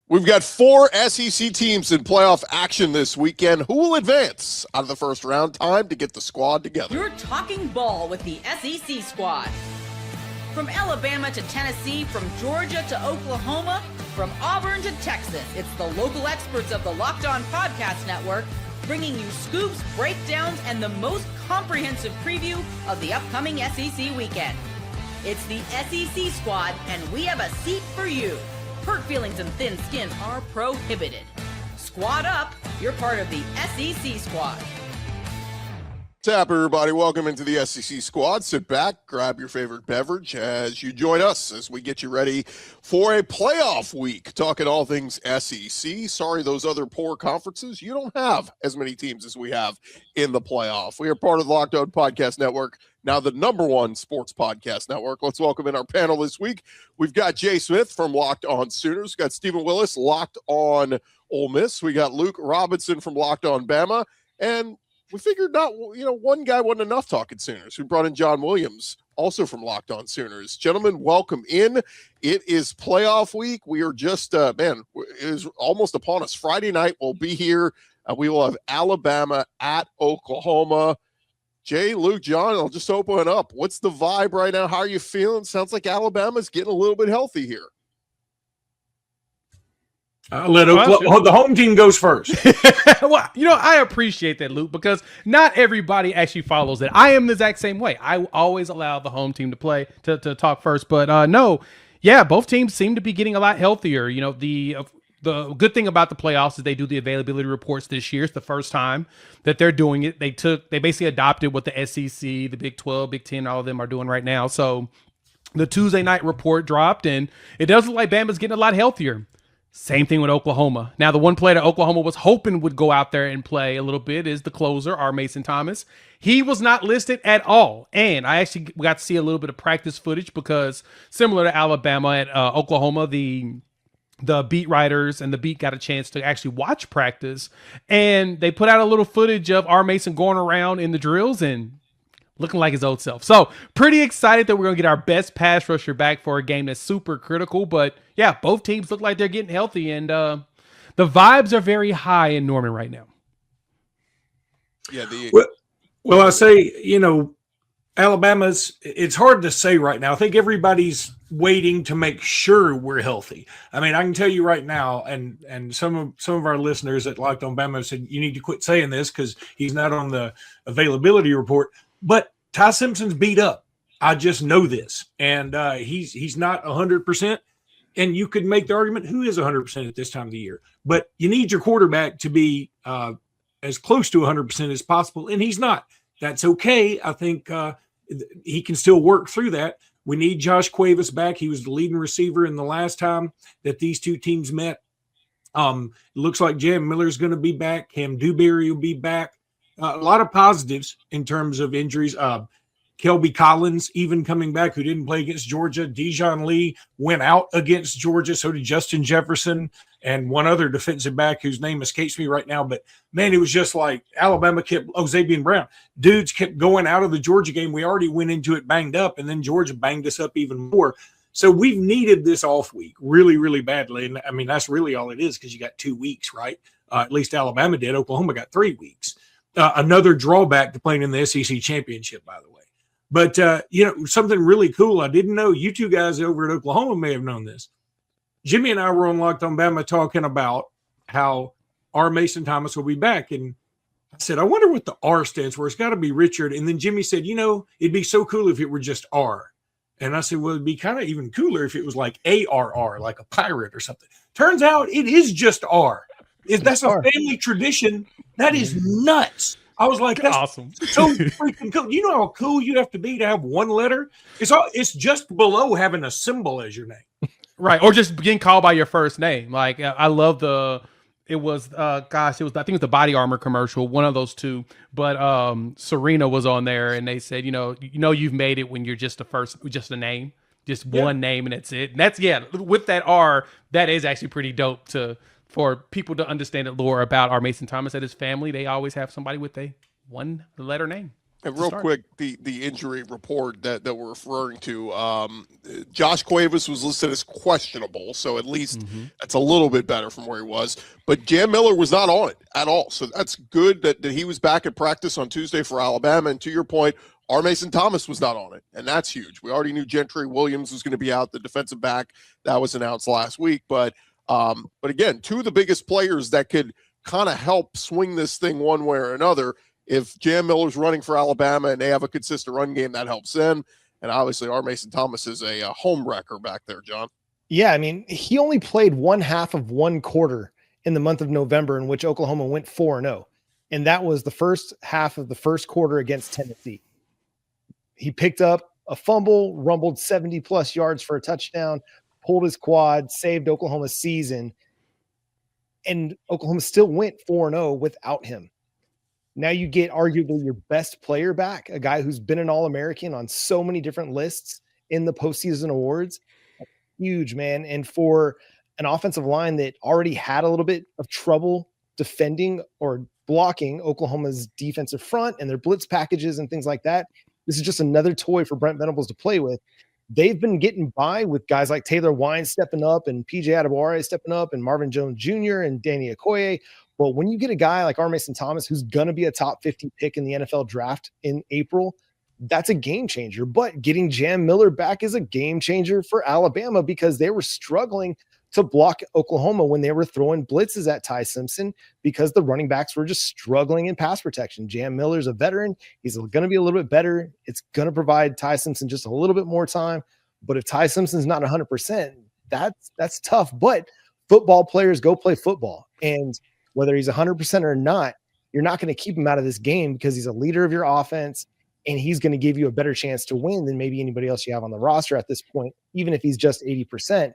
We've got 4 SEC teams in playoff action this weekend. Who will advance out of the first round? Time to get the squad together. You're talking ball with the SEC squad. From Alabama to Tennessee, from Georgia to Oklahoma, from Auburn to Texas, it's the local experts of the Locked On Podcast Network bringing you scoops, breakdowns, and the most comprehensive preview of the upcoming SEC weekend. It's the SEC squad, and we have a seat for you. Hurt feelings and thin skins are prohibited. Squad up, you're part of the SEC squad. What's up, everybody? Welcome into the SEC squad. Sit back, grab your favorite beverage as you join us as we get you ready for a playoff week. Talking all things SEC. Sorry, those other poor conferences, you don't have as many teams as we have in the playoff. We are part of the Locked On Podcast Network, now the #1 sports podcast network. Let's welcome in our panel this week. We've got Jay Smith from Locked On Sooners. We've got Stephen Willis, Locked On Ole Miss. We got Luke Robinson from Locked On Bama. And we figured one guy wasn't enough talking Sooners. We brought in John Williams, also from Locked On Sooners. Gentlemen, welcome in. It is playoff week. We are just, it is almost upon us. Friday night, we'll be here. We will have Alabama at Oklahoma. Jay, Luke, John, I'll just open it up. What's the vibe right now? How are you feeling? Sounds like Alabama's getting a little bit healthy here. The home team goes first. Well, I appreciate that, Luke, because not everybody actually follows it. I am the exact same way. I always allow the home team to play, to talk first. But both teams seem to be getting a lot healthier. The good thing about the playoffs is they do the availability reports this year. It's the first time that they're doing it. They basically adopted what the SEC, the Big 12, Big 10, all of them are doing right now. So the Tuesday night report dropped, and it does look like Bama's getting a lot healthier. Same thing with Oklahoma. Now, the one player that Oklahoma was hoping would go out there and play a little bit is the closer, our Mason Thomas. He was not listed at all. And I actually got to see a little bit of practice footage because similar to Alabama at Oklahoma, the beat writers and the beat got a chance to actually watch practice. And they put out a little footage of our Mason going around in the drills and looking like his old self. So pretty excited that we're going to get our best pass rusher back for a game that's super critical. But yeah, both teams look like they're getting healthy, and the vibes are very high in Norman right now. Yeah. Well, I say, Alabama's, it's hard to say right now. I think everybody's waiting to make sure we're healthy. I mean, I can tell you right now, and some of our listeners at Locked On Bama said, you need to quit saying this because he's not on the availability report. But Ty Simpson's beat up. I just know this. And he's not 100%. And you could make the argument, who is 100% at this time of the year? But you need your quarterback to be as close to 100% as possible, and he's not. That's okay. I think he can still work through that. We need Josh Cuevas back. He was the leading receiver in the last time that these two teams met. It looks like Jam Miller's going to be back. Cam Dewberry will be back. A lot of positives in terms of injuries. Kelby Collins even coming back, who didn't play against Georgia. Dijon Lee went out against Georgia. So did Justin Jefferson and one other defensive back whose name escapes me right now. But, man, it was just like Alabama kept – Xavier Brown. Dudes kept going out of the Georgia game. We already went into it banged up, and then Georgia banged us up even more. So we've needed this off week really, really badly. And, I mean, that's really all it is because you got 2 weeks, right? At least Alabama did. Oklahoma got 3 weeks. Another drawback to playing in the SEC championship, by the way. But, something really cool I didn't know. You two guys over at Oklahoma may have known this. Jimmy and I were on Locked On Bama talking about how our Mason Thomas will be back. And I said, I wonder what the R stands for. It's got to be Richard. And then Jimmy said, it'd be so cool if it were just R. And I said, well, it'd be kind of even cooler if it was like ARR, like a pirate or something. Turns out it is just R. That's a family tradition. That is nuts. I was like, that's awesome. So freaking cool. You know how cool you have to have one letter? It's just below having a symbol as your name. Right. Or just getting called by your first name. Like, I love I think it was the Body Armor commercial, one of those two. But Serena was on there and they said, you've made it when you're just just a name, just one name and that's it. And that's, with that R, that is actually pretty dope for people to understand the lore about our Mason Thomas and his family. They always have somebody with a one-letter name. And real quick, the injury report that we're referring to, Josh Cuevas was listed as questionable, so at least that's a little bit better from where he was. But Jam Miller was not on it at all, so that's good that he was back at practice on Tuesday for Alabama. And to your point, R. Mason Thomas was not on it, and that's huge. We already knew Gentry Williams was going to be out, the defensive back. That was announced last week. But again, two of the biggest players that could kind of help swing this thing one way or another. If Jam Miller's running for Alabama and they have a consistent run game, that helps them. And obviously, R. Mason Thomas is a home wrecker back there, John. Yeah, I mean, he only played one half of one quarter in the month of November in which Oklahoma went 4-0. And that was the first half of the first quarter against Tennessee. He picked up a fumble, rumbled 70-plus yards for a touchdown, pulled his quad, saved Oklahoma's season. And Oklahoma still went 4-0 without him. Now you get arguably your best player back, a guy who's been an All-American on so many different lists in the postseason awards. Huge, man. And for an offensive line that already had a little bit of trouble defending or blocking Oklahoma's defensive front and their blitz packages and things like that, this is just another toy for Brent Venables to play with. They've been getting by with guys like Taylor Wines stepping up and PJ Adebawore stepping up and Marvin Jones Jr. and Danny Okoye. But when you get a guy like R. Mason Thomas, who's going to be a top 50 pick in the NFL draft in April, that's a game changer. But getting Jam Miller back is a game changer for Alabama because they were struggling to block Oklahoma when they were throwing blitzes at Ty Simpson because the running backs were just struggling in pass protection. Jam Miller's a veteran. He's going to be a little bit better. It's going to provide Ty Simpson just a little bit more time. But if Ty Simpson's not 100%, that's tough. But football players go play football. And whether he's 100% or not, you're not going to keep him out of this game because he's a leader of your offense and he's going to give you a better chance to win than maybe anybody else you have on the roster at this point, even if he's just 80%.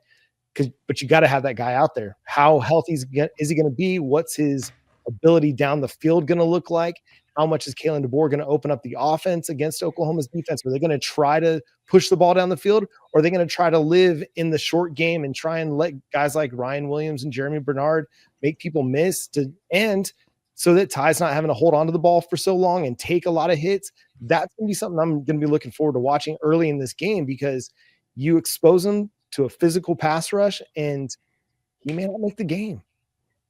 But you got to have that guy out there. How healthy is he going to be? What's his ability down the field going to look like? How much is Kalen DeBoer going to open up the offense against Oklahoma's defense? Are they going to try to push the ball down the field? Or are they going to try to live in the short game and try and let guys like Ryan Williams and Jeremy Bernard make people miss and so that Ty's not having to hold on to the ball for so long and take a lot of hits? That's going to be something I'm going to be looking forward to watching early in this game because you expose him to a physical pass rush and he may not make the game.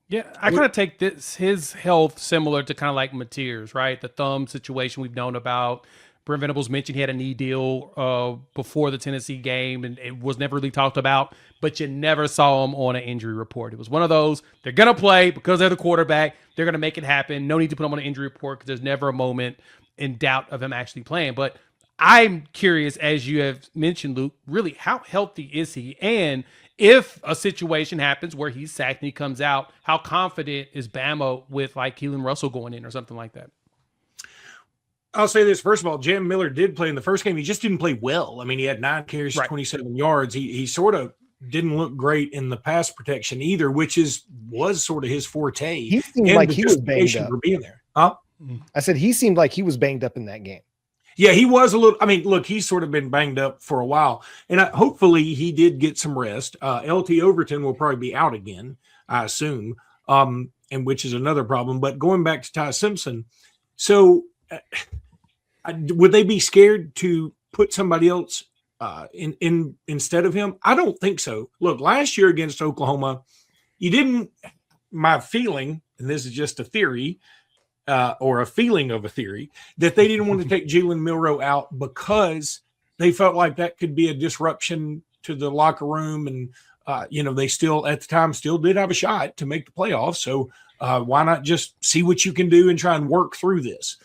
Yeah, I kind of take his health similar to kind of like Mateer's, right? The thumb situation we've known about. Brent Venables mentioned he had a knee deal before the Tennessee game, and it was never really talked about, but you never saw him on an injury report. It was one of those, they're going to play because they're the quarterback. They're going to make it happen. No need to put him on an injury report because there's never a moment in doubt of him actually playing. But I'm curious, as you have mentioned, Luke, really, how healthy is he? And if a situation happens where he's sacked and he comes out, how confident is Bama with like Keelan Russell going in or something like that? I'll say this. First of all, Jam Miller did play in the first game. He just didn't play well. I mean, he had 9 carries, 27 yards. He sort of didn't look great in the pass protection either, which was sort of his forte. He seemed like he was banged up. For being there. Huh? I said he seemed like he was banged up in that game. Yeah, he was a little. I mean, look, he's sort of been banged up for a while, and hopefully he did get some rest. LT Overton will probably be out again, I assume, and which is another problem. But going back to Ty Simpson, so would they be scared to put somebody else in instead of him? I don't think so. Look, last year against Oklahoma, you didn't. My feeling, and this is just a theory. Or a feeling of a theory that they didn't want to take Jalen Milroe out because they felt like that could be a disruption to the locker room. And, they still at the time still did have a shot to make the playoffs. So why not just see what you can do and try and work through this?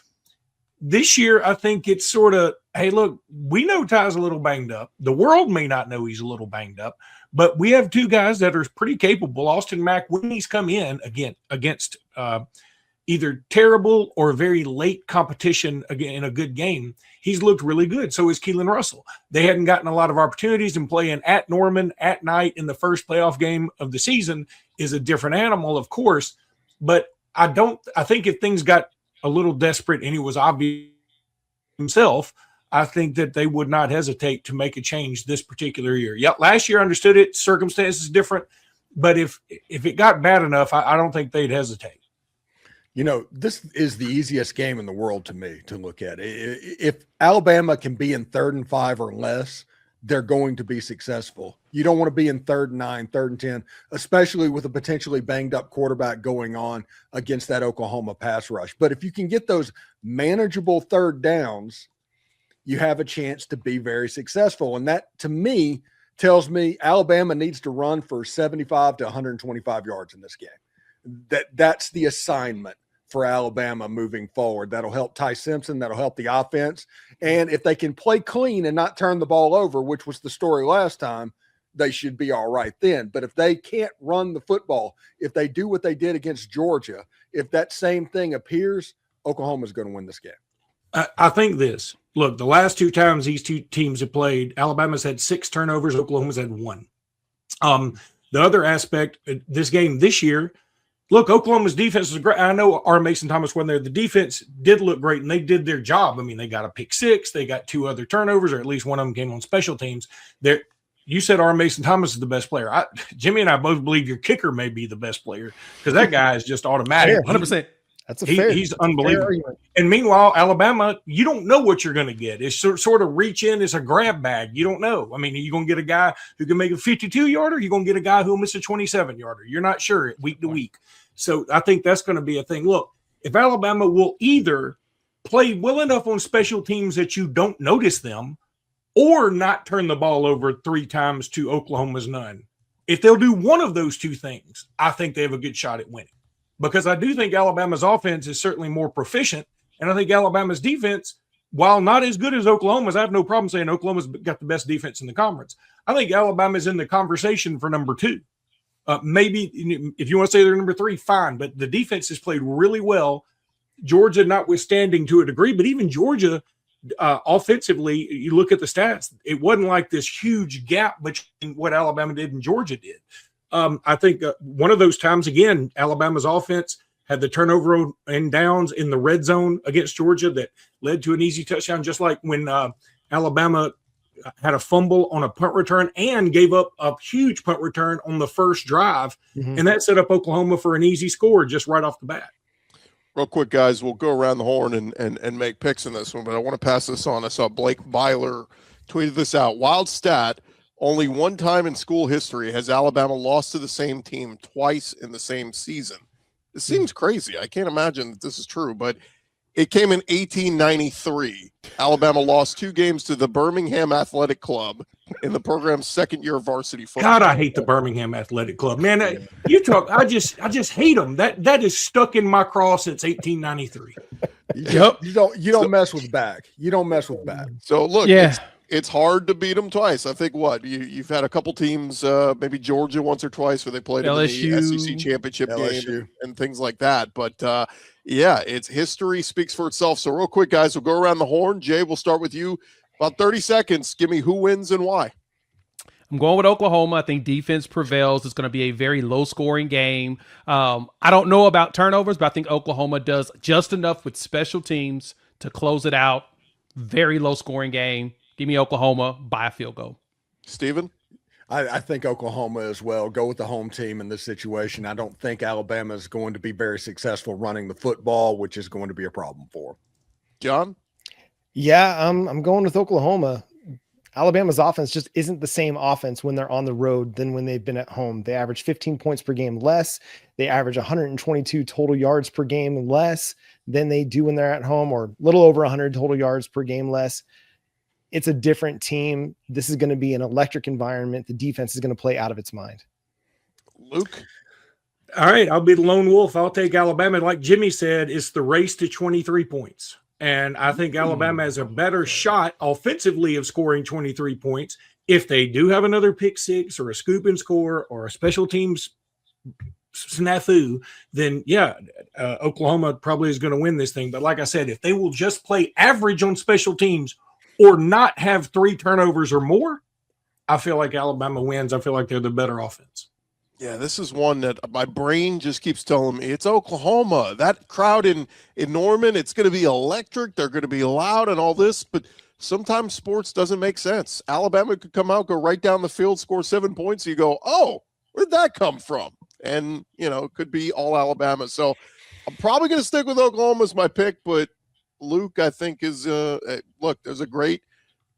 This year, I think it's sort of, hey, look, we know Ty's a little banged up. The world may not know he's a little banged up, but we have 2 guys that are pretty capable. Austin Mack, when he's come in again against either terrible or very late competition again in a good game, he's looked really good. So is Keelan Russell. They hadn't gotten a lot of opportunities, and playing at Norman at night in the first playoff game of the season is a different animal, of course. But I think if things got a little desperate and it was obvious himself, I think that they would not hesitate to make a change this particular year. Yeah, last year I understood it, circumstances different, but if it got bad enough, I don't think they'd hesitate. This is the easiest game in the world to me to look at. If Alabama can be in 3rd and 5 or less, they're going to be successful. You don't want to be in 3rd and 9, 3rd and 10, especially with a potentially banged up quarterback going on against that Oklahoma pass rush. But if you can get those manageable 3rd downs, you have a chance to be very successful. And that, to me, tells me Alabama needs to run for 75 to 125 yards in this game. That's the assignment for Alabama moving forward. That'll help Ty Simpson. That'll help the offense. And if they can play clean and not turn the ball over, which was the story last time, they should be all right then. But if they can't run the football, if they do what they did against Georgia, if that same thing appears, Oklahoma's going to win this game. I think this. Look, the last 2 times these 2 teams have played, Alabama's had 6 turnovers, Oklahoma's had 1. The other aspect, this game this year, look, Oklahoma's defense was great. I know R. Mason Thomas wasn't there. The defense did look great, and they did their job. I mean, they got a pick 6. They got 2 other turnovers, or at least one of them came on special teams. You said R. Mason Thomas is the best player. Jimmy and I both believe your kicker may be the best player because that guy is just automatic. 100%. That's he's unbelievable. And meanwhile, Alabama, you don't know what you're going to get. It's sort of reach in. It's a grab bag. You don't know. I mean, are you going to get a guy who can make a 52-yarder? You're going to get a guy who will miss a 27-yarder. You're not sure week to week. So I think that's going to be a thing. Look, if Alabama will either play well enough on special teams that you don't notice them or not turn the ball over 3 times to Oklahoma's none, if they'll do one of those 2 things, I think they have a good shot at winning. Because I do think Alabama's offense is certainly more proficient. And I think Alabama's defense, while not as good as Oklahoma's, I have no problem saying Oklahoma's got the best defense in the conference. I think Alabama's in the conversation for number 2. Maybe if you want to say they're number 3, fine. But the defense has played really well. Georgia notwithstanding to a degree, but even Georgia offensively, you look at the stats, it wasn't like this huge gap between what Alabama did and Georgia did. I think one of those times, again, Alabama's offense had the turnover and downs in the red zone against Georgia that led to an easy touchdown, just like when Alabama had a fumble on a punt return and gave up a huge punt return on the first drive. Mm-hmm. And that set up Oklahoma for an easy score just right off the bat. Real quick, guys, we'll go around the horn and make picks in this one, but I want to pass this on. I saw Blake Byler tweeted this out. Wild stat. Only one time in school history has Alabama lost to the same team twice in the same season. It seems crazy. I can't imagine that this is true, but it came in 1893. Alabama lost 2 games to the Birmingham Athletic Club in the program's second year of varsity football. God, I hate the Birmingham Athletic Club, man. You talk. I just hate them. That is stuck in my craw since 1893. Yep. You don't mess with back. You don't mess with back. So look, it's hard to beat them twice. I think you've had a couple teams, maybe Georgia once or twice, where they played LSU, in the SEC championship game and things like that. But it's history speaks for itself. So real quick, guys, we'll go around the horn. Jay, we'll start with you. About 30 seconds. Give me who wins and why. I'm going with Oklahoma. I think defense prevails. It's going to be a very low-scoring game. I don't know about turnovers, but I think Oklahoma does just enough with special teams to close it out. Very low-scoring game. Give me Oklahoma by a field goal. Steven? I think Oklahoma as well. Go with the home team in this situation. I don't think Alabama is going to be very successful running the football, which is going to be a problem for them. John? Yeah, I'm going with Oklahoma. Alabama's offense just isn't the same offense when they're on the road than when they've been at home. They average 15 points per game less. They average 122 total yards per game less than they do when they're at home, or a little over 100 total yards per game less. It's a different team. This is going to be an electric environment. The defense is going to play out of its mind. Luke? All right, I'll be the lone wolf. I'll take Alabama. Like Jimmy said, it's the race to 23 points. And I think Alabama has a better shot offensively of scoring 23 points. If they do have another pick six or a scoop and score or a special teams snafu, then Oklahoma probably is going to win this thing. But like I said, if they will just play average on special teams or not have 3 turnovers or more, I feel like Alabama wins. I feel like they're the better offense. Yeah, this is one that my brain just keeps telling me it's Oklahoma. That crowd in Norman, it's going to be electric. They're going to be loud and all this, but sometimes sports doesn't make sense. Alabama could come out, go right down the field, score 7 points. You go, oh, where'd that come from? And, it could be all Alabama. So I'm probably going to stick with Oklahoma as my pick, but Luke, I think is look. There's a great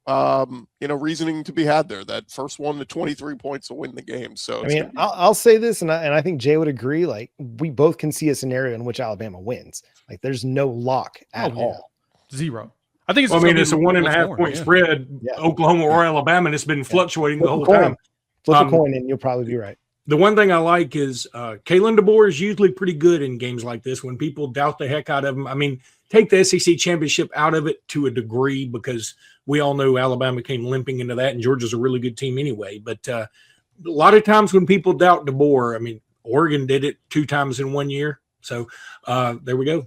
reasoning to be had there. That first one to 23 points will win the game. So I mean, I'll say this, and I think Jay would agree. Like, we both can see a scenario in which Alabama wins. Like, there's no lock at all. Zero. I think it's. Well, I mean, it's a 1.5 point spread. Yeah. Oklahoma or Alabama, and it's been fluctuating the whole time. Flip a coin, and you'll probably be right. The one thing I like is Kalen DeBoer is usually pretty good in games like this when people doubt the heck out of him. I mean, take the SEC championship out of it to a degree because we all know Alabama came limping into that, and Georgia's a really good team anyway. But a lot of times when people doubt DeBoer, I mean, Oregon did it 2 times in 1 year. So there we go.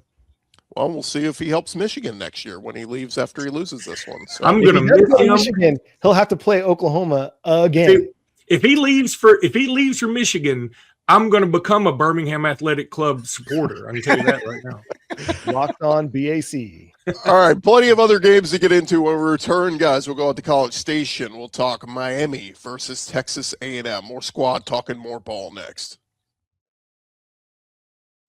Well, we'll see if he helps Michigan next year when he leaves after he loses this one. So I'm going to miss him. Michigan, he'll have to play Oklahoma again. If he leaves for Michigan, I'm going to become a Birmingham Athletic Club supporter. I can tell you that right now. Locked on BAC. All right, plenty of other games to get into when we return, guys. We'll go out to College Station. We'll talk Miami versus Texas A&M. More squad talking more ball next.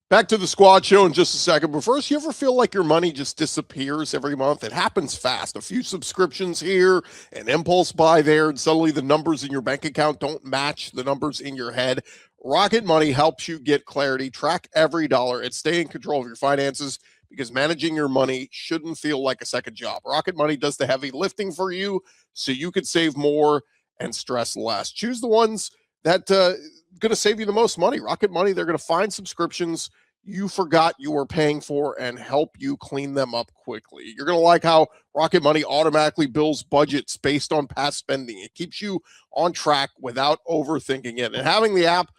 Back to the squad show in just a second. But first, you ever feel like your money just disappears every month? It happens fast. A few subscriptions here, an impulse buy there, and suddenly the numbers in your bank account don't match the numbers in your head. Rocket Money helps you get clarity, track every dollar, and stay in control of your finances because managing your money shouldn't feel like a second job. Rocket Money does the heavy lifting for you so you can save more and stress less. Choose the ones that going to save you the most money. Rocket Money, they're going to find subscriptions you forgot you were paying for and help you clean them up quickly. You're going to like how Rocket Money automatically builds budgets based on past spending. It keeps you on track without overthinking it. And having the app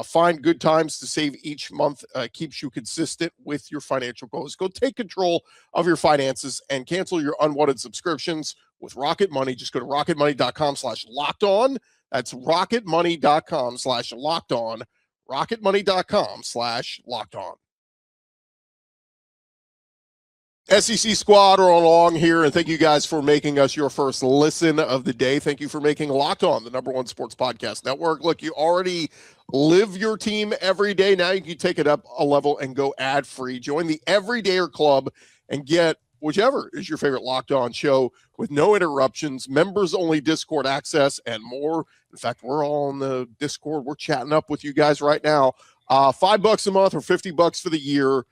find good times to save each month keeps you consistent with your financial goals. Go take control of your finances and cancel your unwanted subscriptions with Rocket Money. Just go to rocketmoney.com/lockedon. That's rocketmoney.com/lockedon. rocketmoney.com/lockedon. SEC squad are along here, and thank you guys for making us your first listen of the day. Thank you for making Locked On the #1 sports podcast network. Look, you already live your team every day. Now you can take it up a level and go ad-free. Join the Everydayer Club and get whichever is your favorite Locked On show with no interruptions, members-only Discord access, and more. In fact, we're all on the Discord. We're chatting up with you guys right now. $5 a month or $50 for the year.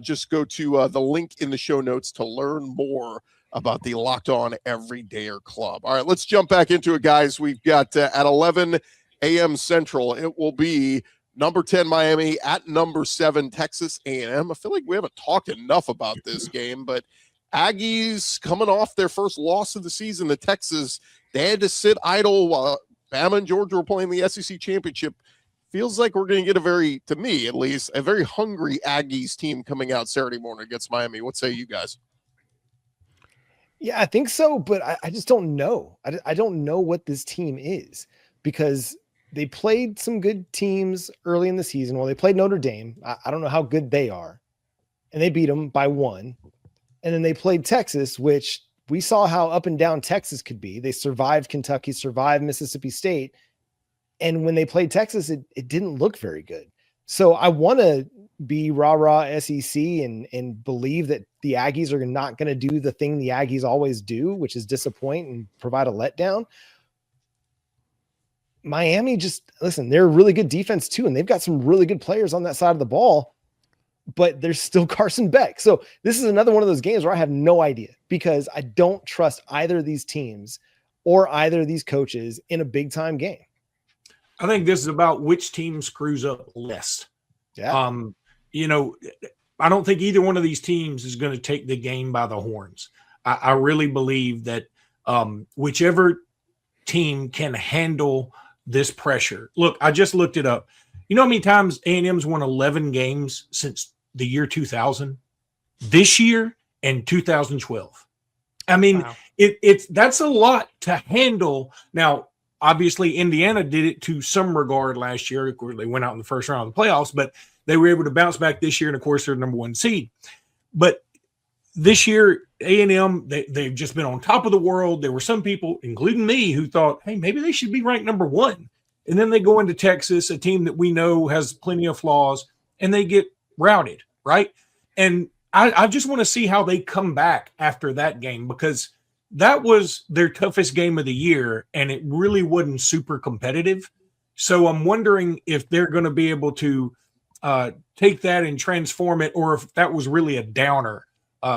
Just go to the link in the show notes to learn more about the Locked On Everydayer Club. All right, let's jump back into it, guys. We've got at 11 a.m. Central, it will be number 10 Miami at number 7 Texas A&M. I feel like we haven't talked enough about this game, but Aggies coming off their first loss of the season to Texas. They had to sit idle while Bama and Georgia were playing the SEC championship. Feels like we're going to get to me at least, a very hungry Aggies team coming out Saturday morning against Miami. What say you guys? Yeah, I think so, but I just don't know. I don't know what this team is because they played some good teams early in the season. Well, they played Notre Dame. I don't know how good they are. And they beat them by 1. And then they played Texas, which we saw how up and down Texas could be. They survived Kentucky, survived Mississippi State. And when they played Texas, it didn't look very good. So I want to be rah-rah SEC and believe that the Aggies are not going to do the thing the Aggies always do, which is disappoint and provide a letdown. Miami listen, they're a really good defense too, and they've got some really good players on that side of the ball, but there's still Carson Beck. So this is another one of those games where I have no idea because I don't trust either of these teams or either of these coaches in a big-time game. I think this is about which team screws up less. Yeah. I don't think either one of these teams is going to take the game by the horns. I really believe that whichever team can handle this pressure. Look, I just looked it up. You know how many times A&M's won 11 games since the year 2000? This year and 2012. I mean, wow. That's a lot to handle. Now, obviously, Indiana did it to some regard last year. Of course, they went out in the first round of the playoffs, but they were able to bounce back this year, and, of course, they're the #1 seed. But this year, A&M, they've just been on top of the world. There were some people, including me, who thought, hey, maybe they should be ranked #1. And then they go into Texas, a team that we know has plenty of flaws, and they get routed. right? And I just want to see how they come back after that game, because that was their toughest game of the year, and it really wasn't super competitive. So I'm wondering if they're going to be able to take that and transform it, or if that was really a downer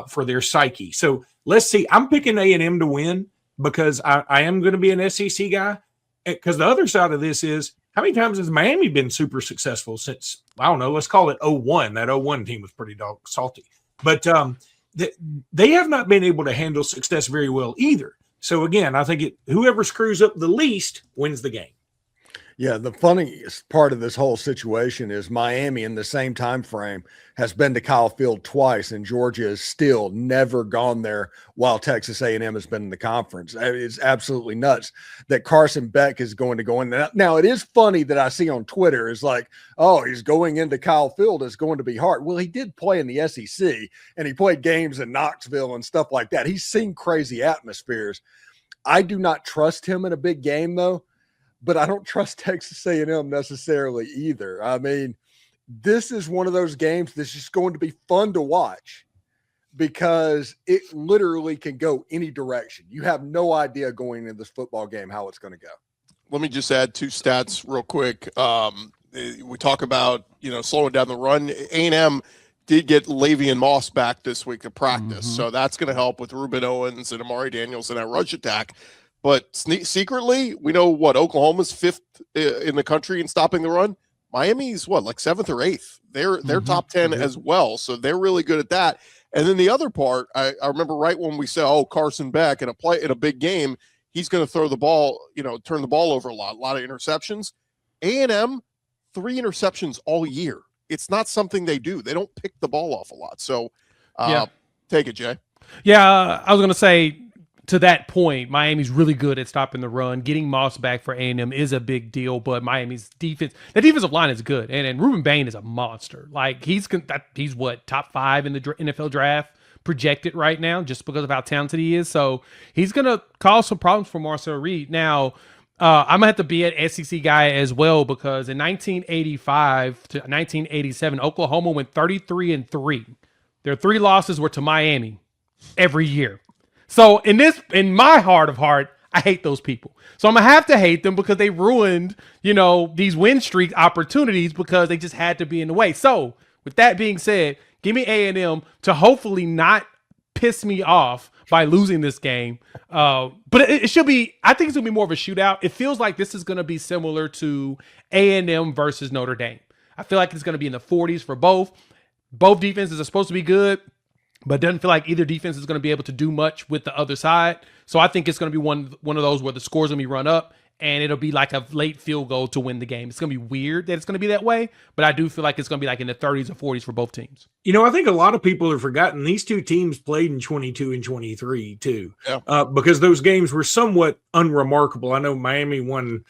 for their psyche. So let's see. I'm picking A&M to win because I am going to be an SEC guy. Because the other side of this is, how many times has Miami been super successful since, I don't know, let's call it 01. That 01 team was pretty dog salty. But they have not been able to handle success very well either. So again, I think whoever screws up the least wins the game. Yeah, the funniest part of this whole situation is Miami in the same time frame has been to Kyle Field twice, and Georgia has still never gone there while Texas A&M has been in the conference. It's absolutely nuts that Carson Beck is going to go in. Now, it is funny that I see on Twitter is like, oh, he's going into Kyle Field. It's going to be hard. Well, he did play in the SEC, and he played games in Knoxville and stuff like that. He's seen crazy atmospheres. I do not trust him in a big game, though. But I don't trust Texas A&M necessarily either. I mean, this is one of those games that's just going to be fun to watch because it literally can go any direction. You have no idea going into this football game how it's going to go. Let me just add 2 stats real quick. We talk about, slowing down the run. A&M did get Lavian Moss back this week to practice. Mm-hmm. So that's going to help with Ruben Owens and Amari Daniels in that rush attack. But secretly, we know Oklahoma's 5th in the country in stopping the run. Miami's like 7th or 8th. They're top 10 as well. So they're really good at that. And then the other part, I remember right when we said, Carson Beck in a big game, he's going to throw the ball, turn the ball over a lot of interceptions. A&M, 3 interceptions all year. It's not something they do. They don't pick the ball off a lot. So take it, Jay. Yeah, I was going to say, to that point, Miami's really good at stopping the run. Getting Moss back for A&M is a big deal, but Miami's defense, the defensive line is good. And Ruben Bain is a monster. Like, he's what, top 5 in the NFL draft projected right now, just because of how talented he is. So he's going to cause some problems for Marcel Reed. Now, I'm going to have to be an SEC guy as well, because in 1985 to 1987, Oklahoma went 33-3. Their 3 losses were to Miami every year. So in my heart of heart, I hate those people. So I'm going to have to hate them because they ruined, these win streak opportunities because they just had to be in the way. So with that being said, give me A&M to hopefully not piss me off by losing this game. But it should be, I think it's going to be more of a shootout. It feels like this is going to be similar to A&M versus Notre Dame. I feel like it's going to be in the 40s for both. Both defenses are supposed to be good, but it doesn't feel like either defense is going to be able to do much with the other side. So I think it's going to be one of those where the score's going to be run up, and it'll be like a late field goal to win the game. It's going to be weird that it's going to be that way, but I do feel like it's going to be like in the 30s or 40s for both teams. I think a lot of people have forgotten these 2 teams played in 22 and 23 too, because those games were somewhat unremarkable. I know Miami won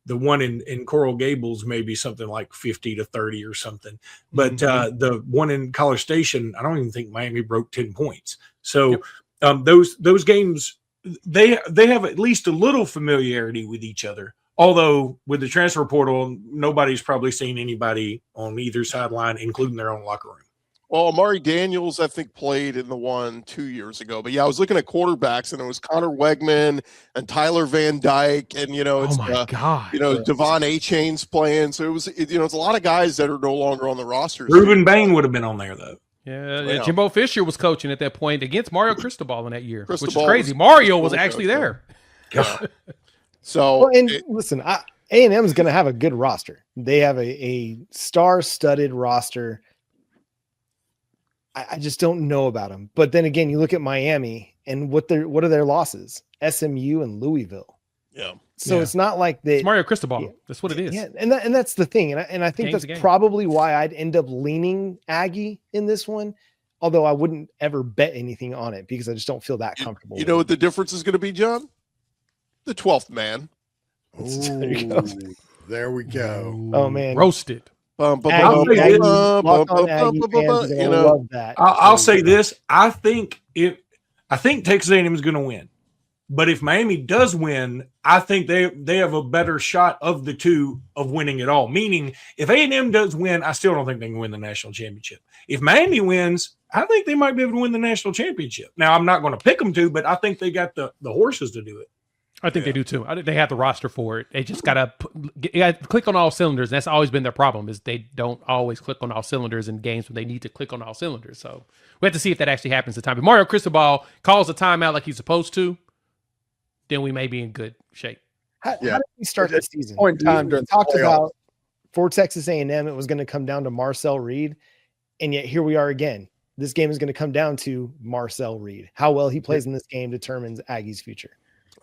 the one in Coral Gables, maybe something like 50-30 or something. But the one in College Station, I don't even think Miami broke 10 points. So those games, they have at least a little familiarity with each other. Although with the transfer portal, nobody's probably seen anybody on either sideline, including their own locker room. Well, Amari Daniels, I think, played in the one 2 years ago. But, I was looking at quarterbacks, and it was Connor Wegman and Tyler Van Dyke. And, Devon A-Chain's playing. So, it was, it's a lot of guys that are no longer on the roster. Ruben Bain would have been on there, though. Yeah, Jimbo Fisher was coaching at that point against Mario Cristobal in that year, which is crazy. Mario was actually there. So, listen, A&M is going to have a good roster. They have a star-studded roster. I just don't know about them. But then again, you look at Miami and what are their losses? SMU and Louisville. Yeah. So it's not like it's Mario Cristobal. Yeah, that's what it is. Yeah, and that's the thing. And I think that's probably why I'd end up leaning Aggie in this one. Although I wouldn't ever bet anything on it because I just don't feel that comfortable. You know what the difference is going to be, John? The 12th man. There we go. Oh man, roasted. I'll say this. I think Texas A&M is going to win. But if Miami does win, I think they have a better shot of the two of winning it all. Meaning, if A&M does win, I still don't think they can win the national championship. If Miami wins, I think they might be able to win the national championship. Now, I'm not going to pick them to, but I think they got the horses to do it. I think they do too. They have the roster for it. They just gotta click on all cylinders. That's always been their problem, is they don't always click on all cylinders in games when they need to click on all cylinders. So we have to see if that actually happens this time. If Mario Cristobal calls a timeout like he's supposed to, then we may be in good shape. How did we start this season? Point in time during we talked the playoffs. about for Texas A&M, it was going to come down to Marcel Reed, and yet here we are again. This game is going to come down to Marcel Reed. How well he plays in this game determines Aggie's future.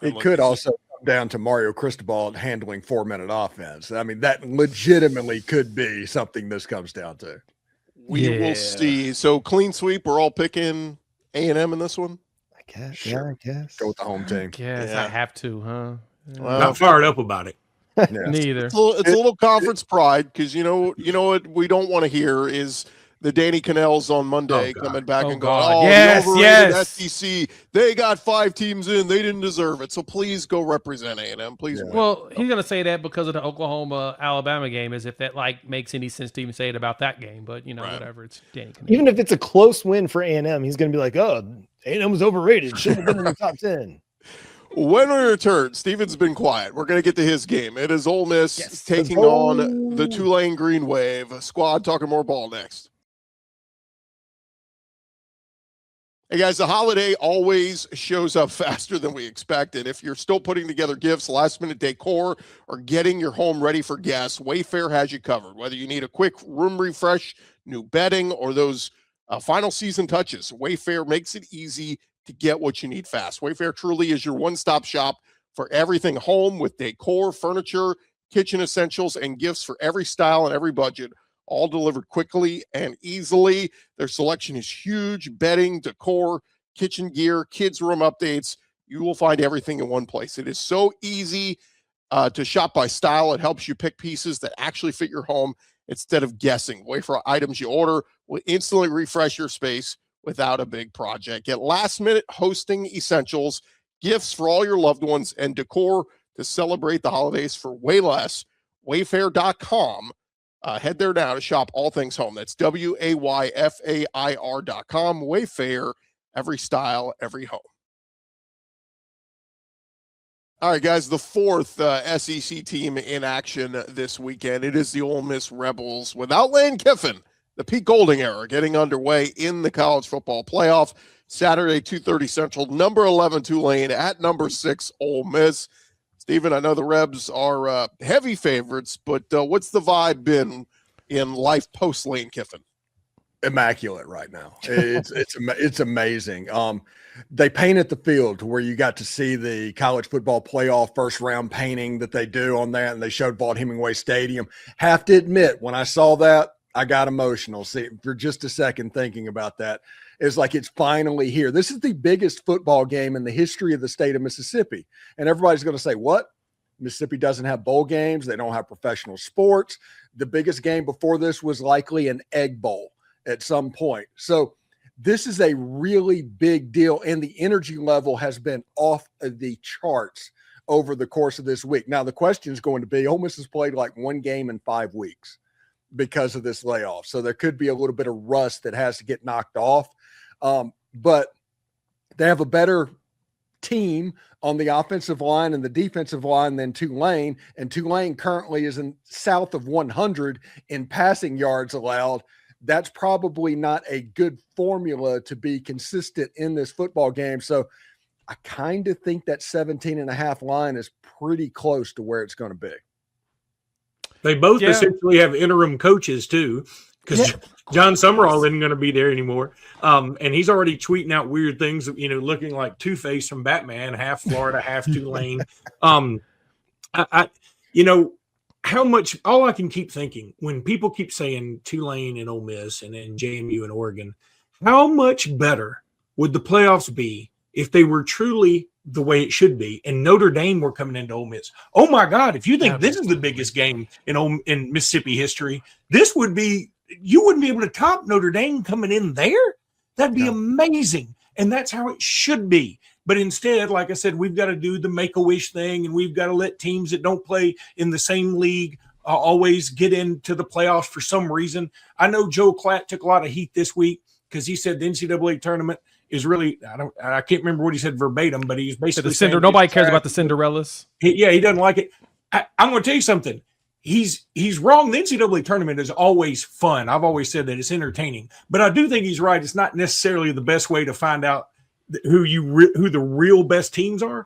It could also come down to Mario Cristobal handling 4-minute offense. I mean, that legitimately could be something this comes down to. We will see. So clean sweep. We're all picking A&M in this one. I guess. Sure. Yeah, I guess. Go with the home team. Yes, Yeah. I have to, huh? Well, Not fired up about it. Yeah. Neither. it's a little conference pride because you know what we don't want to hear is the Danny Cannells on Monday God. coming back Oh, and going, God. oh, Yes, the overrated yes. SEC, they got 5 teams in, they didn't deserve it. So please go represent A&M. Please. Yeah. win. Well, he's gonna say that because of the Oklahoma-Alabama game, as if that like makes any sense to even say it about that game. But Right. whatever. It's Danny Cannell. Even if it's a close win for A&M, he's going to be like, oh, A&M was overrated. Should have been in the top 10. When we return, Steven's been quiet. We're going to get to his game. It is Ole Miss Yes. taking Let's go. on the Tulane Green Wave. Squad talking more ball next. Hey guys, the holiday always shows up faster than we expected. If you're still putting together gifts, last minute decor, or getting your home ready for guests, Wayfair has you covered. Whether you need a quick room refresh, new bedding, or those final season touches, Wayfair makes it easy to get what you need fast. Wayfair truly is your one-stop shop for everything home, with decor, furniture, kitchen essentials, and gifts for every style and every budget, all delivered quickly and easily. Their selection is huge: bedding, decor, kitchen gear, kids' room updates. You will find everything in one place. It is so easy to shop by style. It helps you pick pieces that actually fit your home instead of guessing. Wayfair items you order will instantly refresh your space without a big project. Get last-minute hosting essentials, gifts for all your loved ones, and decor to celebrate the holidays for way less. Wayfair.com. Head there now to shop all things home. That's WAYFAIR.com. Wayfair, every style, every home. All right, guys, the fourth SEC team in action this weekend. It is the Ole Miss Rebels without Lane Kiffin. The Pete Golding era getting underway in the college football playoff. Saturday, 2:30 Central. Number 11 Tulane at number 6 Ole Miss. Stephen, I know the Rebs are heavy favorites, but what's the vibe been in life post Lane Kiffin? Immaculate right now. It's amazing. They painted the field to where you got to see the college football playoff first round painting that they do on that, and they showed Vaught Hemingway Stadium. Have to admit, when I saw that, I got emotional. See, for just a second thinking about that. It's like it's finally here. This is the biggest football game in the history of the state of Mississippi. And everybody's going to say, what? Mississippi doesn't have bowl games. They don't have professional sports. The biggest game before this was likely an Egg Bowl at some point. So this is a really big deal, and the energy level has been off of the charts over the course of this week. Now, the question is going to be, Ole Miss has played like one game in 5 weeks because of this layoff. So there could be a little bit of rust that has to get knocked off. But they have a better team on the offensive line and the defensive line than Tulane. And Tulane currently is in south of 100 in passing yards allowed. That's probably not a good formula to be consistent in this football game. So I kind of think that 17.5 line is pretty close to where it's going to be. They both essentially have interim coaches too, because John Summerall isn't going to be there anymore. And he's already tweeting out weird things, looking like Two-Face from Batman, half Florida, half Tulane. How much, all I can keep thinking when people keep saying Tulane and Ole Miss and JMU and Oregon, how much better would the playoffs be if they were truly the way it should be and Notre Dame were coming into Ole Miss? Oh my God, if you think this is the biggest game in Mississippi history, this would be, you wouldn't be able to top Notre Dame coming in there. That'd be amazing. And that's how it should be. But instead, like I said, we've got to do the make-a-wish thing, and we've got to let teams that don't play in the same league always get into the playoffs for some reason. I know Joe Klatt took a lot of heat this week because he said the NCAA tournament is really, I can't remember what he said verbatim, but he's basically saying nobody cares about the Cinderellas. He doesn't like it. I'm going to tell you something. He's wrong. The NCAA tournament is always fun. I've always said that it's entertaining, but I do think he's right. It's not necessarily the best way to find out who the real best teams are.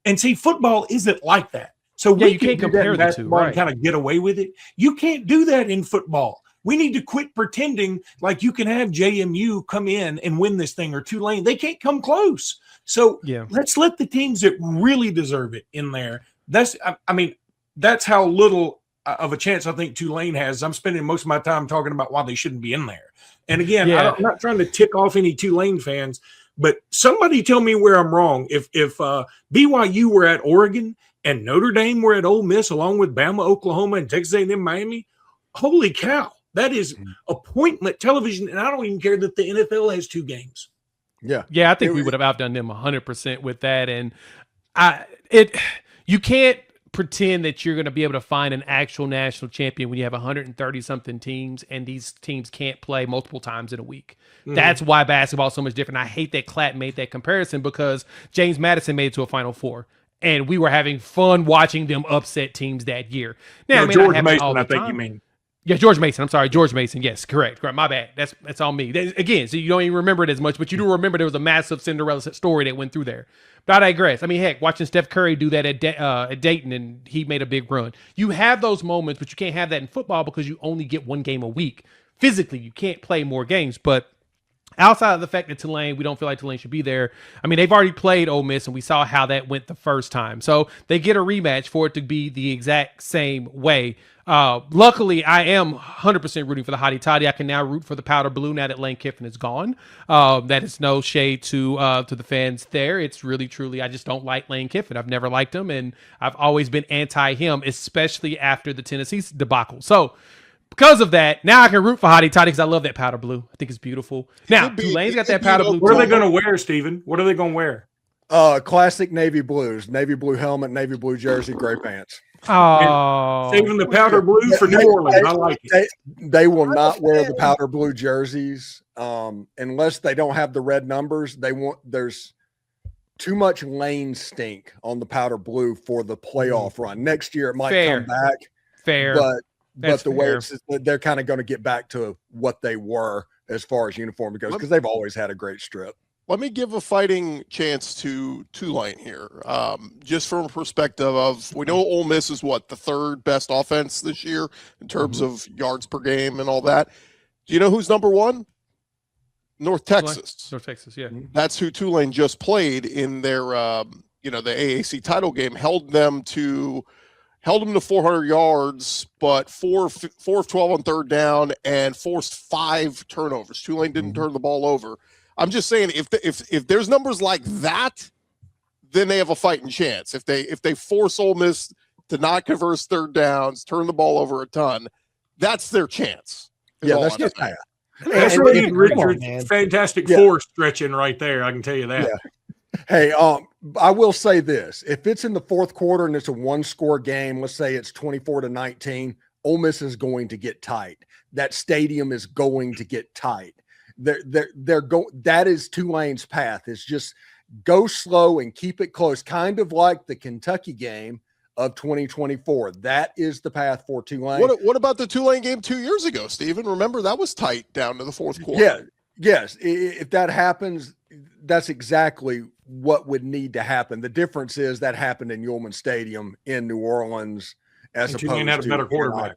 And see, football isn't like that. So you can't compare the two, right? And kind of get away with it. You can't do that in football. We need to quit pretending like you can have JMU come in and win this thing, or Tulane. They can't come close. So let's let the teams that really deserve it in there. That's how little of a chance I think Tulane has. I'm spending most of my time talking about why they shouldn't be in there. And again, I'm not trying to tick off any Tulane fans, but somebody tell me where I'm wrong. If BYU were at Oregon and Notre Dame were at Ole Miss, along with Bama, Oklahoma, and Texas A&M, Miami, holy cow, that is appointment television. And I don't even care that the NFL has 2 games. Yeah, I think we would have outdone them 100% with that. And you can't pretend that you're going to be able to find an actual national champion when you have 130-something teams, and these teams can't play multiple times in a week. That's why basketball is so much different. I hate that Klatt made that comparison, because James Madison made it to a Final Four, and we were having fun watching them upset teams that year. Now, George Mason, I think you mean. Yeah, George Mason. I'm sorry, George Mason. Yes, correct. My bad. That's on me. Again, so you don't even remember it as much, but you do remember there was a massive Cinderella story that went through there. But I digress. I mean, heck, watching Steph Curry do that at Dayton, and he made a big run. You have those moments, but you can't have that in football because you only get 1 game a week. Physically, you can't play more games. But outside of the fact that Tulane, we don't feel like Tulane should be there. I mean, they've already played Ole Miss, and we saw how that went the first time. So they get a rematch for it to be the exact same way. Luckily, I am 100% rooting for the Hottie Toddy. I can now root for the Powder Blue now that Lane Kiffin is gone. That is no shade to the fans there. It's really, truly, I just don't like Lane Kiffin. I've never liked him, and I've always been anti him, especially after the Tennessee debacle. So because of that, now I can root for Hottie Toddy because I love that powder blue. I think it's beautiful. Now, Tulane's got that powder blue. What are they going to wear, Steven? What are they going to wear? Classic navy blues, navy blue helmet, navy blue jersey, gray pants. Oh, saving the powder blue for New Orleans. I like it. They will not wear the powder blue jerseys unless they don't have the red numbers. There's too much lane stink on the powder blue for the playoff run. Next year it might come back. But the way they're kind of going to get back to what they were as far as uniform goes, because they've always had a great strip. Let me give a fighting chance to Tulane here, just from a perspective of, we know Ole Miss is the 3rd best offense this year in terms of yards per game and all that. Do you know who's number 1? North Texas. North Texas, yeah. That's who Tulane just played in their, the AAC title game, held them to 400 yards, but 4 of 12 on 3rd down and forced 5 turnovers. Tulane didn't turn the ball over. I'm just saying, if there's numbers like that, then they have a fighting chance. If they force Ole Miss to not convert 3rd downs, turn the ball over a ton, that's their chance. Yeah, that's just bad. That's really Richard's fantastic force stretching right there. I can tell you that. Yeah. Hey, I will say this: if it's in the 4th quarter and it's a 1-score game, let's say it's 24-19, Ole Miss is going to get tight. That stadium is going to get tight. That is Tulane's path. Is just go slow and keep it close, kind of like the Kentucky game of 2024. That is the path for Tulane. What about the Tulane game 2 years ago, Stephen? Remember, that was tight down to the 4th quarter. Yeah, yes. If that happens, that's exactly what would need to happen. The difference is that happened in Ullman Stadium in New Orleans, as opposed Tulane had a better quarterback.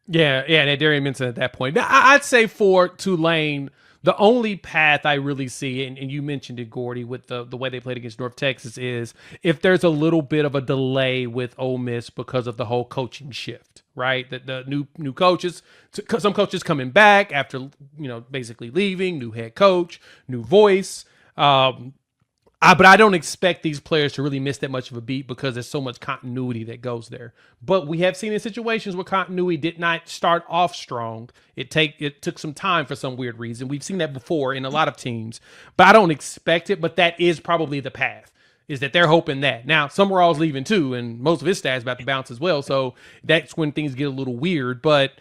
Yeah, and Darian mentioned at that point. Now, I'd say for Tulane, the only path I really see, and you mentioned it, Gordy, with the way they played against North Texas, is if there's a little bit of a delay with Ole Miss because of the whole coaching shift, right? The new coaches, some coaches coming back after basically leaving, new head coach, new voice. But I don't expect these players to really miss that much of a beat because there's so much continuity that goes there. But we have seen in situations where continuity did not start off strong. It took some time for some weird reason. We've seen that before in a lot of teams, but I don't expect it. But that is probably the path, is that they're hoping that. Now, Summerall's leaving too, and most of his stats about to bounce as well. So that's when things get a little weird. But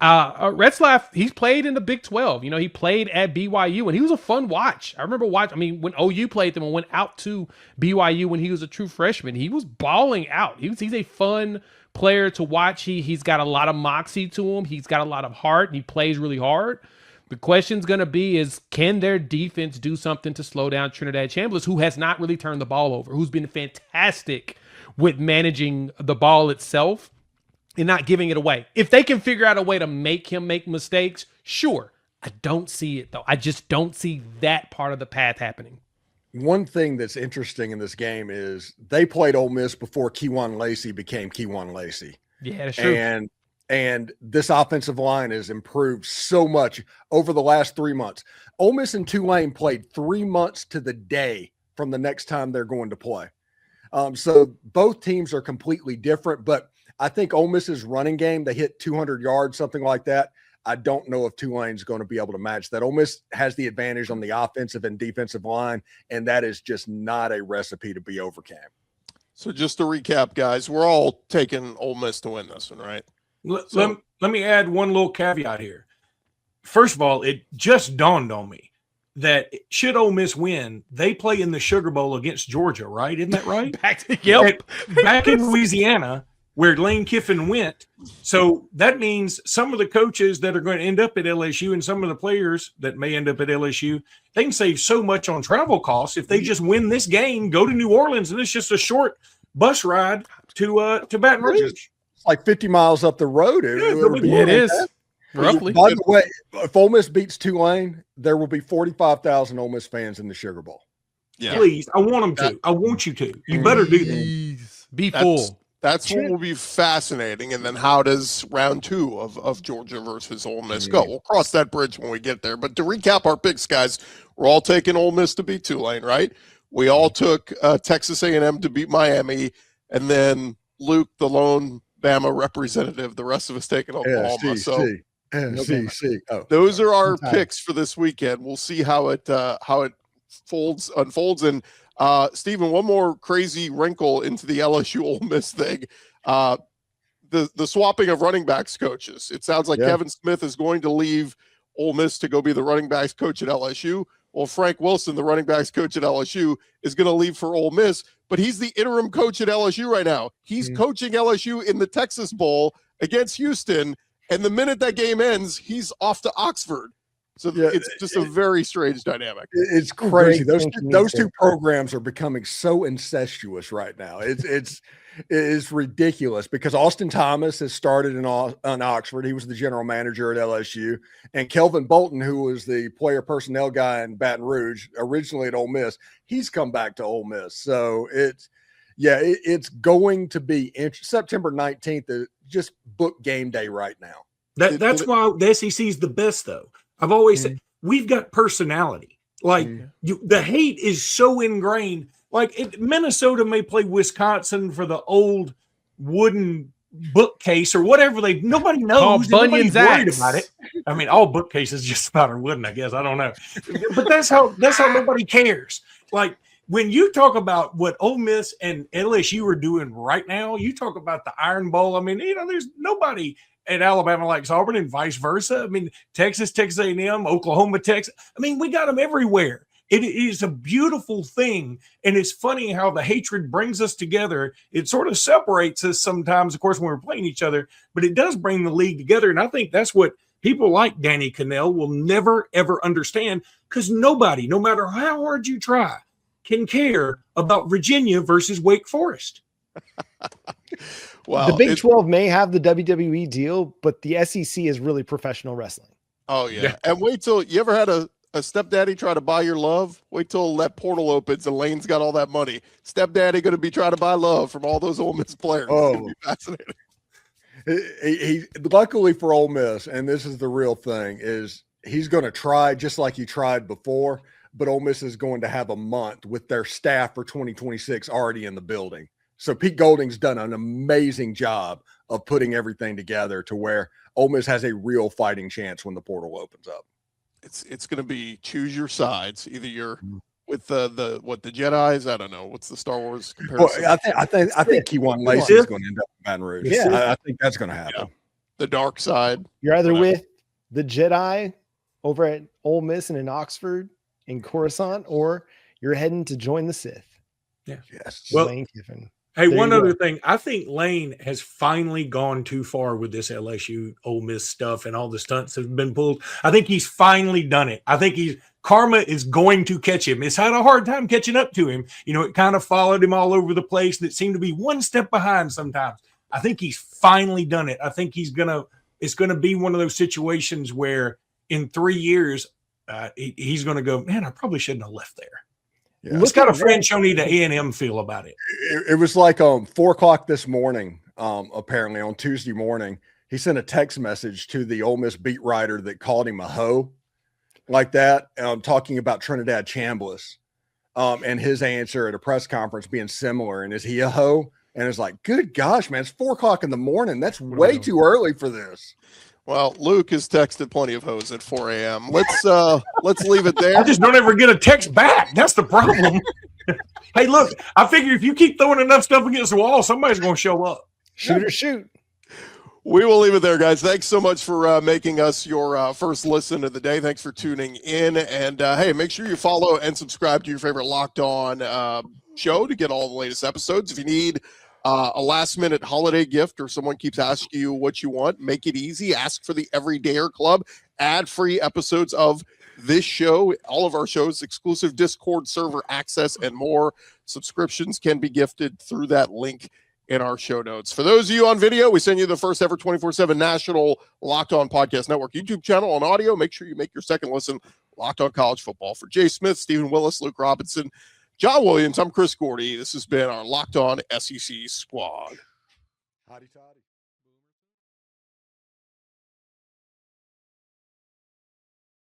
Retzlaff, he's played in the Big 12. You know, he played at BYU, and he was a fun watch. I remember when OU played them and went out to BYU when he was a true freshman, he was balling out. He's a fun player to watch. He's got a lot of moxie to him. He's got a lot of heart, and he plays really hard. The question's going to be is, can their defense do something to slow down Trinidad Chambliss, who has not really turned the ball over, who's been fantastic with managing the ball itself and not giving it away. If they can figure out a way to make him make mistakes, sure. I don't see it, though. I just don't see that part of the path happening. One thing that's interesting in this game is they played Ole Miss before Kewan Lacey became Kewan Lacey. Yeah, that's true. And this offensive line has improved so much over the last 3 months. Ole Miss and Tulane played 3 months to the day from the next time they're going to play. So both teams are completely different, but I think Ole Miss's running game, they hit 200 yards, something like that. I don't know if Tulane's going to be able to match that. Ole Miss has the advantage on the offensive and defensive line, and that is just not a recipe to be overcome. So just to recap, guys, we're all taking Ole Miss to win this one, right? Let me add one little caveat here. First of all, it just dawned on me that should Ole Miss win, they play in the Sugar Bowl against Georgia, right? Isn't that right? Back in Louisiana, where Lane Kiffin went. So that means some of the coaches that are going to end up at LSU and some of the players that may end up at LSU, they can save so much on travel costs if they just win this game, go to New Orleans, and it's just a short bus ride to Baton Rouge. It's like 50 miles up the road. It is. Roughly. By the way, if Ole Miss beats Tulane, there will be 45,000 Ole Miss fans in the Sugar Bowl. Yeah. Please, I want them to. I want you to. You better do that. Be full. That's what will be fascinating. And then how does round 2 of Georgia versus Ole Miss go? We'll cross that bridge when we get there. But to recap our picks, guys, we're all taking Ole Miss to beat Tulane, right? We all took Texas A&M to beat Miami. And then Luke, the lone Bama representative, the rest of us taking Oklahoma. Those are our picks for this weekend. We'll see how it unfolds. And Stephen, one more crazy wrinkle into the LSU Ole Miss thing. The swapping of running backs coaches. It sounds like Kevin Smith is going to leave Ole Miss to go be the running backs coach at LSU. Well, Frank Wilson, the running backs coach at LSU, is going to leave for Ole Miss, but he's the interim coach at LSU right now. He's coaching LSU in the Texas Bowl against Houston, and the minute that game ends, he's off to Oxford. So it's just a very strange dynamic. It's crazy. Those two programs are becoming so incestuous right now. It's ridiculous because Austin Thomas has started in Oxford. He was the general manager at LSU. And Kelvin Bolton, who was the player personnel guy in Baton Rouge, originally at Ole Miss, he's come back to Ole Miss. So it's going to be September 19th. Just book game day right now. That's why the SEC is the best, though. I've always said we've got personality. Like the hate is so ingrained. Like Minnesota may play Wisconsin for the old wooden bookcase or whatever. Nobody knows. Nobody's worried about it. I mean, all bookcases just about are wooden, I guess. I don't know, but that's how nobody cares. Like when you talk about what Ole Miss and LSU are doing right now, you talk about the Iron Bowl. I mean, there's nobody at Alabama likes Auburn and vice versa. I mean, Texas A&M, Oklahoma, Texas. I mean, we got them everywhere. It is a beautiful thing. And it's funny how the hatred brings us together. It sort of separates us sometimes, of course, when we're playing each other, but it does bring the league together. And I think that's what people like Danny Cannell will never, ever understand, because nobody, no matter how hard you try, can care about Virginia versus Wake Forest. Well, the Big 12 may have the WWE deal, but the SEC is really professional wrestling. Oh, yeah. And wait till you ever had a stepdaddy try to buy your love? Wait till that portal opens and Lane's got all that money. Stepdaddy going to be trying to buy love from all those Ole Miss players. Oh, it's going to be fascinating. He luckily for Ole Miss, and this is the real thing, is he's going to try just like he tried before. but Ole Miss is going to have a month with their staff for 2026 already in the building. So Pete Golding's done an amazing job of putting everything together to where Ole Miss has a real fighting chance when the portal opens up. It's going to be choose your sides. Either you're with the Jedis. I don't know what's the Star Wars comparison. Well, I think Keywan Lacey is going to end up in Baton Rouge. Yeah. I think that's going to happen. Yeah. The dark side. You're either Whatever. with the Jedi over at Ole Miss and in Oxford in Coruscant, or you're heading to join the Sith. Yes. Well, Lane Kiffin. Hey, There one you other go. thing. I think Lane has finally gone too far with this LSU Ole Miss stuff and all the stunts that have been pulled. I think he's finally done it. I think karma is going to catch him. It's had a hard time catching up to him. You know, it kind of followed him all over the place, and it seemed to be one step behind sometimes. I think he's finally done it. I think it's going to be one of those situations where in 3 years, he's going to go, man, I probably shouldn't have left there. Yeah. What's got a Franchoni to A&M feel about it? It was like 4:00 this morning, apparently on Tuesday morning. He sent a text message to the Ole Miss beat writer that called him a hoe like that, talking about Trinidad Chambliss, and his answer at a press conference being similar. And is he a hoe? And it's like, good gosh, man, it's 4:00 in the morning. That's way too early for this. Well, Luke has texted plenty of hoes at 4 a.m. Let's leave it there. I just don't ever get a text back. That's the problem. Hey, look, I figure if you keep throwing enough stuff against the wall, somebody's going to show up. Shoot or shoot. We will leave it there, guys. Thanks so much for making us your first listen of the day. Thanks for tuning in. And, hey, make sure you follow and subscribe to your favorite Locked On show to get all the latest episodes. If you need a last-minute holiday gift or someone keeps asking you what you want, make it easy. Ask for the Everydayer Club. Ad-free episodes of this show, all of our shows, exclusive Discord server access, and more. Subscriptions can be gifted through that link in our show notes. For those of you on video, we send you the first ever 24/7 national Locked On Podcast Network YouTube channel. On audio, make sure you make your second listen Locked On College Football. For Jay Smith, Stephen Willis, Luke Robinson, John Williams, I'm Chris Gordy. This has been our Locked On SEC Squad. Hotty toddy.